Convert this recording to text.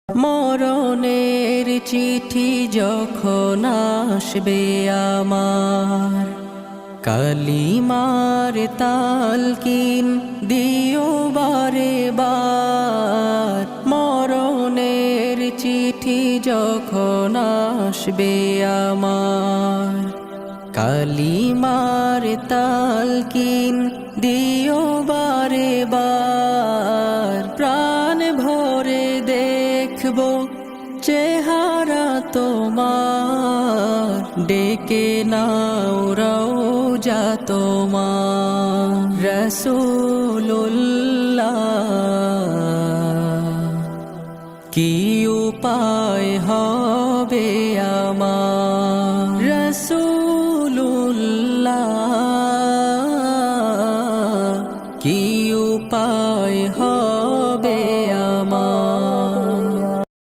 মরণের চিঠি যখন আসবে আমার, কালিমার তালকিন দিও বারে বার। মরণের চিঠি যখন আসবে আমার, কালিমার তালকিন দিও বারে বার। প্রাণ ভরে দেখব চেহারা তোমার, ডেকে নাও রওজা তোমার। রাসূলুল্লাহ কি উপায় হবে আমার, রাসূল